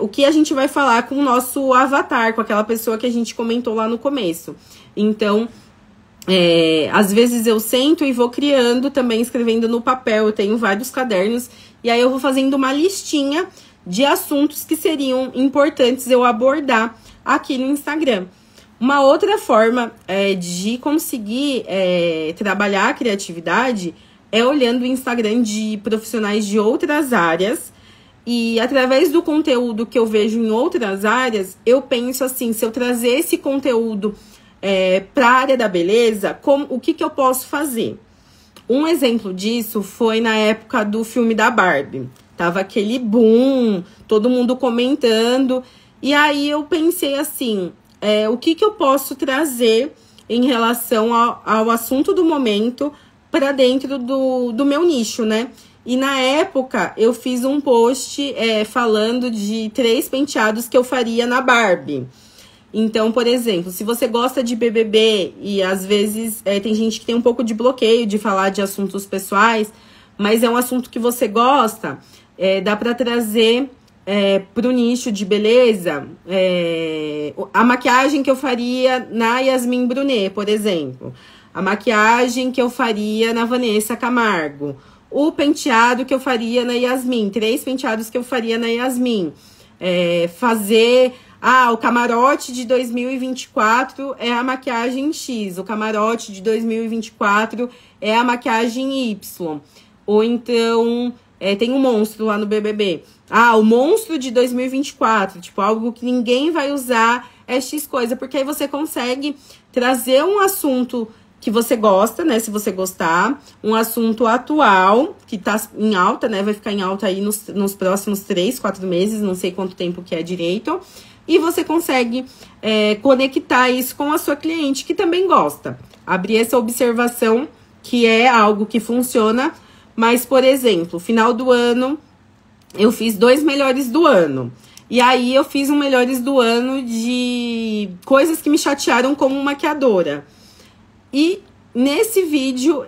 o que a gente vai falar com o nosso avatar, com aquela pessoa que a gente comentou lá no começo. Então... às vezes eu sento e vou criando também, escrevendo no papel. Eu tenho vários cadernos e aí eu vou fazendo uma listinha de assuntos que seriam importantes eu abordar aqui no Instagram. Uma outra forma de conseguir trabalhar a criatividade é olhando o Instagram de profissionais de outras áreas. E através do conteúdo que eu vejo em outras áreas, eu penso assim, se eu trazer esse conteúdo para a área da beleza, o que eu posso fazer? Um exemplo disso foi na época do filme da Barbie. Tava aquele boom, todo mundo comentando. E aí eu pensei assim, o que eu posso trazer em relação ao assunto do momento para dentro do meu nicho, né? E na época eu fiz um post falando de 3 penteados que eu faria na Barbie. Então, por exemplo, se você gosta de BBB e às vezes tem gente que tem um pouco de bloqueio de falar de assuntos pessoais, mas é um assunto que você gosta, dá para trazer para o nicho de beleza a maquiagem que eu faria na Yasmin Brunet, por exemplo. A maquiagem que eu faria na Vanessa Camargo. O penteado que eu faria na Yasmin. 3 penteados que eu faria na Yasmin. Fazer... o camarote de 2024 é a maquiagem X. O camarote de 2024 é a maquiagem Y. Ou então, tem um monstro lá no BBB. O monstro de 2024. Tipo, algo que ninguém vai usar é X coisa. Porque aí você consegue trazer um assunto que você gosta, né? Se você gostar. Um assunto atual, que tá em alta, né? Vai ficar em alta aí nos próximos 3, 4 meses. Não sei quanto tempo que é direito. E você consegue conectar isso com a sua cliente, que também gosta. Abrir essa observação, que é algo que funciona. Mas, por exemplo, final do ano, eu fiz 2 melhores do ano. E aí, eu fiz um melhores do ano de coisas que me chatearam como maquiadora. E nesse vídeo,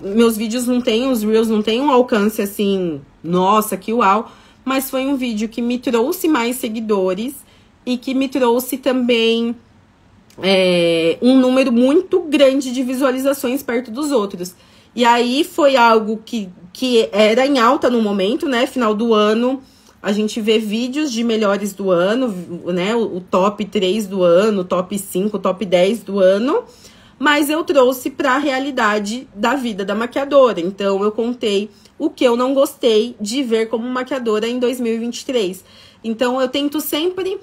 meus vídeos não têm, os Reels não têm um alcance assim, nossa, que uau. Mas foi um vídeo que me trouxe mais seguidores e que me trouxe também um número muito grande de visualizações perto dos outros. E aí foi algo que era em alta no momento, né? Final do ano, a gente vê vídeos de melhores do ano, né? O top 3 do ano, o top 5, o top 10 do ano. Mas eu trouxe para a realidade da vida da maquiadora. Então, eu contei o que eu não gostei de ver como maquiadora em 2023. Então, eu tento sempre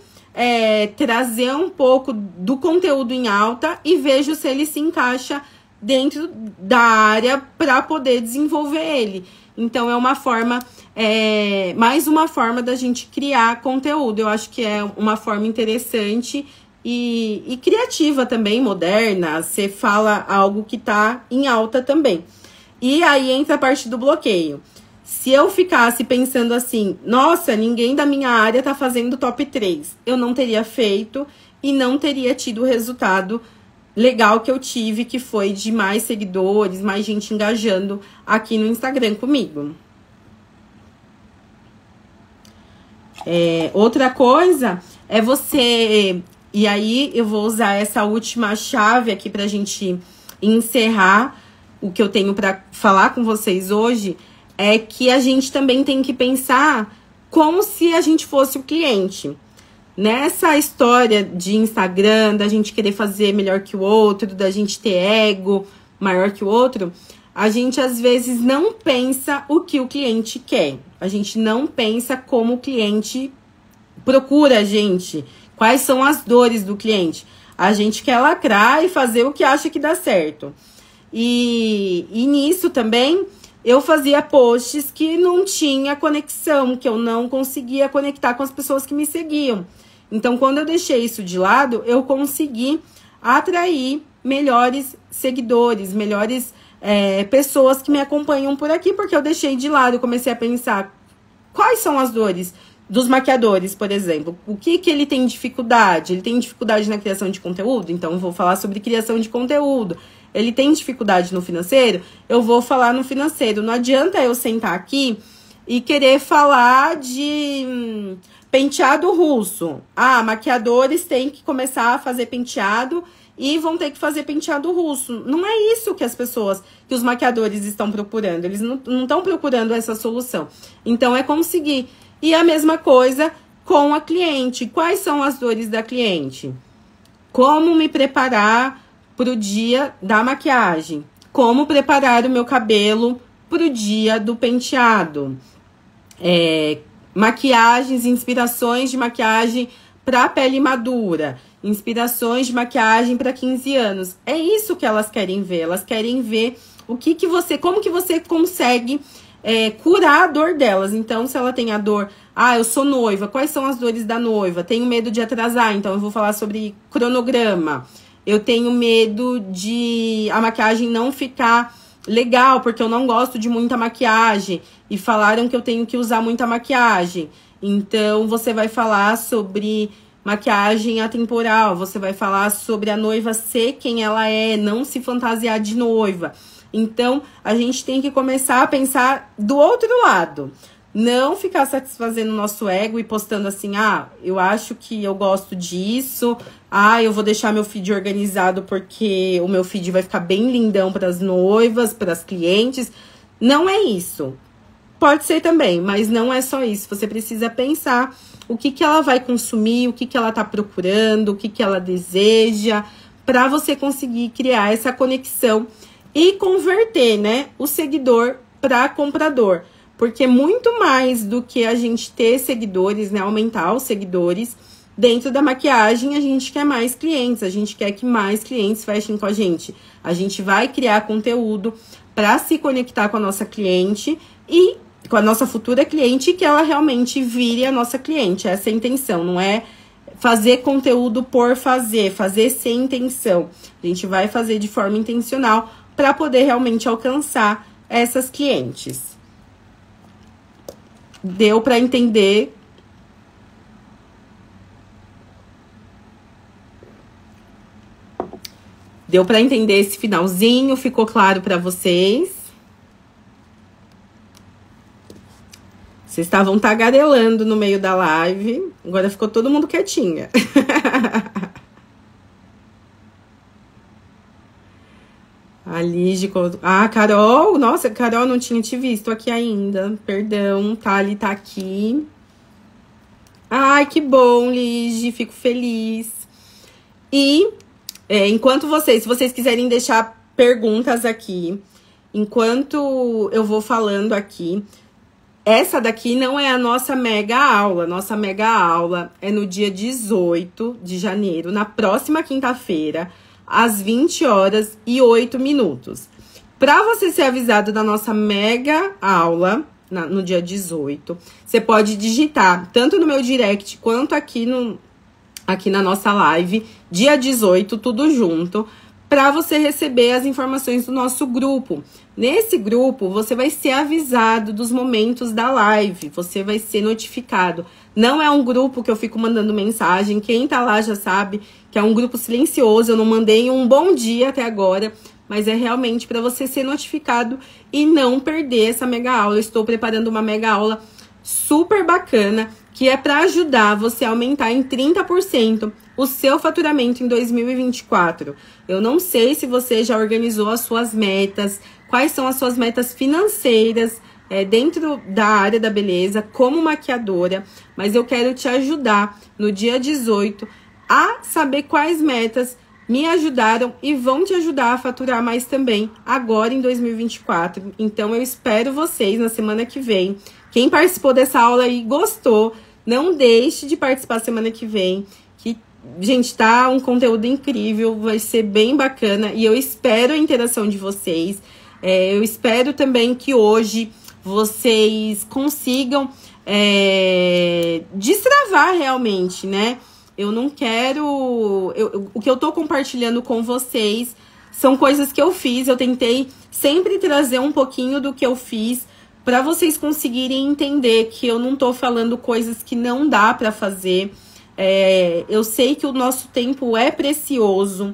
trazer um pouco do conteúdo em alta e vejo se ele se encaixa dentro da área para poder desenvolver ele. Então, é uma forma, mais uma forma da gente criar conteúdo. Eu acho que é uma forma interessante e criativa também, moderna. Você fala algo que tá em alta também. E aí entra a parte do bloqueio. Se eu ficasse pensando assim, nossa, ninguém da minha área tá fazendo top 3, eu não teria feito e não teria tido o resultado legal que eu tive, que foi de mais seguidores, mais gente engajando aqui no Instagram comigo. Outra coisa é você... E aí, eu vou usar essa última chave aqui pra gente encerrar o que eu tenho pra falar com vocês hoje, é que a gente também tem que pensar como se a gente fosse o cliente. Nessa história de Instagram, da gente querer fazer melhor que o outro, da gente ter ego maior que o outro, a gente às vezes não pensa o que o cliente quer. A gente não pensa como o cliente procura a gente. Quais são as dores do cliente? A gente quer lacrar e fazer o que acha que dá certo. E nisso também, eu fazia posts que não tinha conexão, que eu não conseguia conectar com as pessoas que me seguiam. Então, quando eu deixei isso de lado, eu consegui atrair melhores seguidores, melhores pessoas que me acompanham por aqui, porque eu deixei de lado e comecei a pensar quais são as dores dos maquiadores, por exemplo. O que ele tem dificuldade? Ele tem dificuldade na criação de conteúdo? Então, eu vou falar sobre criação de conteúdo. Ele tem dificuldade no financeiro? Eu vou falar no financeiro. Não adianta eu sentar aqui e querer falar de penteado russo. Maquiadores têm que começar a fazer penteado e vão ter que fazer penteado russo. Não é isso que que os maquiadores estão procurando. Eles não estão procurando essa solução. Então, é conseguir. E a mesma coisa com a cliente. Quais são as dores da cliente? Como me preparar para o dia da maquiagem? Como preparar o meu cabelo para o dia do penteado? Maquiagens, inspirações de maquiagem para pele madura, inspirações de maquiagem para 15 anos. É isso que elas querem ver. Elas querem ver como que você consegue curar a dor delas. Então, se ela tem a dor, eu sou noiva, quais são as dores da noiva? Tenho medo de atrasar, então eu vou falar sobre cronograma. Eu tenho medo de a maquiagem não ficar legal, porque eu não gosto de muita maquiagem. E falaram que eu tenho que usar muita maquiagem. Então, você vai falar sobre maquiagem atemporal. Você vai falar sobre a noiva ser quem ela é, não se fantasiar de noiva. Então, a gente tem que começar a pensar do outro lado. Não ficar satisfazendo o nosso ego e postando assim, eu acho que eu gosto disso, eu vou deixar meu feed organizado porque o meu feed vai ficar bem lindão para as noivas, para as clientes. Não é isso. Pode ser também, mas não é só isso. Você precisa pensar o que ela vai consumir, o que ela tá procurando, o que ela deseja, para você conseguir criar essa conexão e converter, né, o seguidor para comprador. Porque muito mais do que a gente ter seguidores, né, aumentar os seguidores, dentro da maquiagem a gente quer mais clientes, a gente quer que mais clientes fechem com a gente. A gente vai criar conteúdo para se conectar com a nossa cliente e com a nossa futura cliente, que ela realmente vire a nossa cliente. Essa é a intenção, não é fazer conteúdo por fazer sem intenção. A gente vai fazer de forma intencional para poder realmente alcançar essas clientes. Deu para entender? Deu para entender esse finalzinho? Ficou claro para vocês? Vocês estavam tagarelando no meio da live. Agora ficou todo mundo quietinha. A Lige... Carol... Nossa, Carol, não tinha te visto aqui ainda. Perdão, Thali tá aqui. Ai, que bom, Lige. Fico feliz. E, se vocês quiserem deixar perguntas aqui, enquanto eu vou falando aqui, essa daqui não é a nossa mega aula. Nossa mega aula é no dia 18 de janeiro, na próxima quinta-feira, às 20h08. Para você ser avisado da nossa mega aula, no dia 18, você pode digitar tanto no meu direct quanto aqui na nossa live, dia 18, tudo junto, para você receber as informações do nosso grupo. Nesse grupo, você vai ser avisado dos momentos da live, você vai ser notificado. Não é um grupo que eu fico mandando mensagem, quem tá lá já sabe que é um grupo silencioso, eu não mandei um bom dia até agora, mas é realmente para você ser notificado e não perder essa mega aula. Eu estou preparando uma mega aula super bacana, que é para ajudar você a aumentar em 30% o seu faturamento em 2024. Eu não sei se você já organizou as suas metas, quais são as suas metas financeiras dentro da área da beleza, como maquiadora, mas eu quero te ajudar no dia 18 a saber quais metas me ajudaram e vão te ajudar a faturar mais também agora em 2024. Então, eu espero vocês na semana que vem. Quem participou dessa aula e gostou, não deixe de participar semana que vem, que, gente, tá um conteúdo incrível, vai ser bem bacana e eu espero a interação de vocês. Eu espero também que hoje vocês consigam destravar realmente, né? Eu não quero... o que eu tô compartilhando com vocês são coisas que eu fiz. Eu tentei sempre trazer um pouquinho do que eu fiz para vocês conseguirem entender que eu não tô falando coisas que não dá para fazer. Eu sei que o nosso tempo é precioso,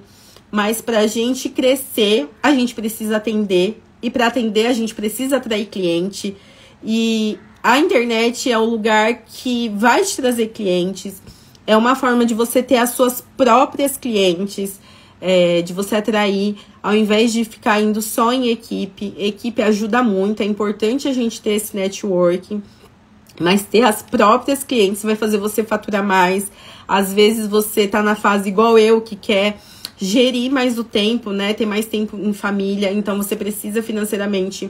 mas pra gente crescer, a gente precisa atender. E para atender, a gente precisa atrair cliente. E a internet é o lugar que vai te trazer clientes. É uma forma de você ter as suas próprias clientes, de você atrair, ao invés de ficar indo só em equipe. Equipe ajuda muito, é importante a gente ter esse networking, mas ter as próprias clientes vai fazer você faturar mais. Às vezes você tá na fase igual eu, que quer gerir mais o tempo, né? Ter mais tempo em família, então você precisa financeiramente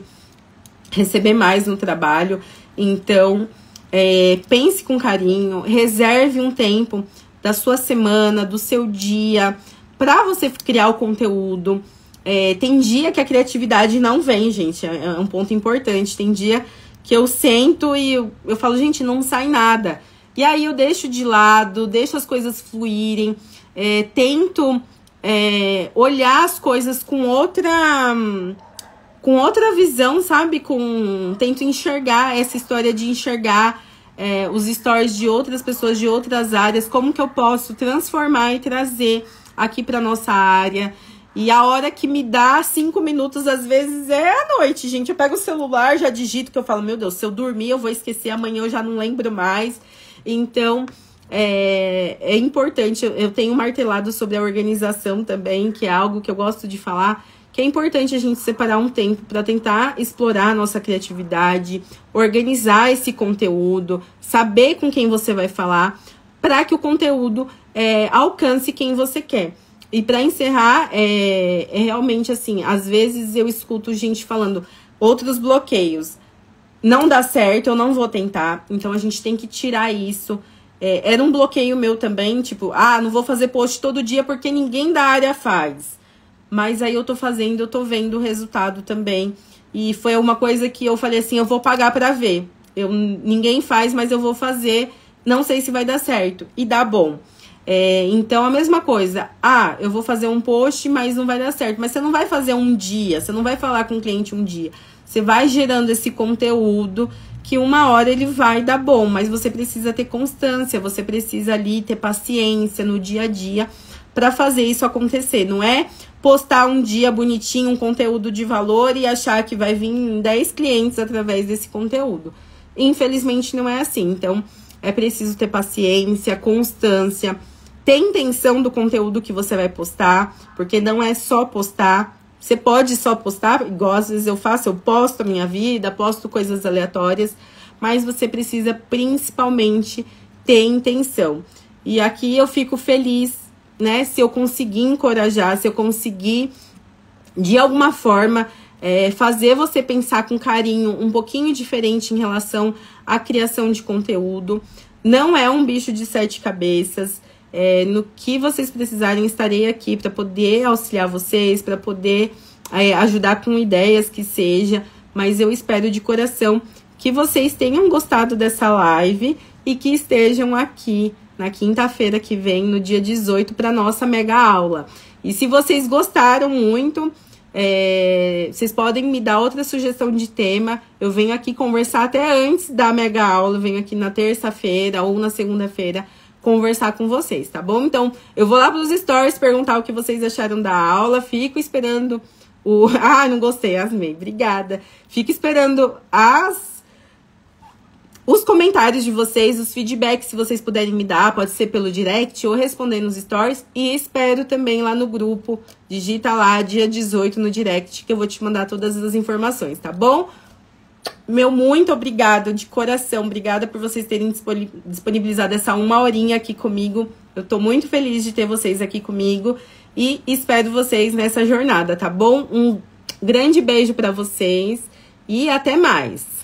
receber mais no trabalho. Então, pense com carinho, reserve um tempo da sua semana, do seu dia, para você criar o conteúdo. Tem dia que a criatividade não vem, gente, é um ponto importante. Tem dia que eu sento e eu falo, gente, não sai nada. E aí eu deixo de lado, deixo as coisas fluírem, tento olhar as coisas com outra visão, sabe? Tento enxergar essa história de enxergar os stories de outras pessoas, de outras áreas, como que eu posso transformar e trazer aqui para nossa área. E a hora que me dá 5 minutos, às vezes, é à noite, gente. Eu pego o celular, já digito, que eu falo, meu Deus, se eu dormir, eu vou esquecer, amanhã eu já não lembro mais. Então, é importante. Eu tenho martelado sobre a organização também, que é algo que eu gosto de falar, que é importante a gente separar um tempo para tentar explorar a nossa criatividade, organizar esse conteúdo, saber com quem você vai falar, para que o conteúdo alcance quem você quer. E para encerrar, realmente assim, às vezes eu escuto gente falando outros bloqueios. Não dá certo, eu não vou tentar. Então a gente tem que tirar isso. Era um bloqueio meu também, tipo, não vou fazer post todo dia porque ninguém da área faz. Mas aí eu tô fazendo, eu tô vendo o resultado também. E foi uma coisa que eu falei assim, eu vou pagar pra ver. Ninguém faz, mas eu vou fazer. Não sei se vai dar certo. E dá bom. Então, a mesma coisa. Eu vou fazer um post, mas não vai dar certo. Mas você não vai fazer um dia, você não vai falar com o cliente um dia. Você vai gerando esse conteúdo que uma hora ele vai dar bom, mas você precisa ter constância, você precisa ali ter paciência no dia a dia para fazer isso acontecer. Não é postar um dia bonitinho, um conteúdo de valor e achar que vai vir 10 clientes através desse conteúdo. Infelizmente não é assim. Então, é preciso ter paciência, constância, ter intenção do conteúdo que você vai postar, porque não é só postar. Você pode só postar, igual às vezes eu faço, eu posto a minha vida, posto coisas aleatórias, mas você precisa principalmente ter intenção. E aqui eu fico feliz, né, se eu conseguir encorajar, se eu conseguir, de alguma forma, fazer você pensar com carinho um pouquinho diferente em relação à criação de conteúdo. Não é um bicho de 7 cabeças. No que vocês precisarem, estarei aqui para poder auxiliar vocês, para poder ajudar com ideias que seja. Mas eu espero de coração que vocês tenham gostado dessa live e que estejam aqui na quinta-feira que vem, no dia 18, para nossa mega aula. E se vocês gostaram muito, vocês podem me dar outra sugestão de tema. Eu venho aqui conversar até antes da mega aula, eu venho aqui na terça-feira ou na segunda-feira conversar com vocês, tá bom? Então, eu vou lá pros stories perguntar o que vocês acharam da aula, fico esperando não gostei, Asmei, obrigada. Fico esperando os comentários de vocês, os feedbacks, se vocês puderem me dar, pode ser pelo direct ou responder nos stories. E espero também lá no grupo, digita lá, dia 18 no direct, que eu vou te mandar todas as informações, tá bom? Meu muito obrigado, de coração, obrigada por vocês terem disponibilizado essa 1 horinha aqui comigo. Eu tô muito feliz de ter vocês aqui comigo e espero vocês nessa jornada, tá bom? Um grande beijo pra vocês e até mais!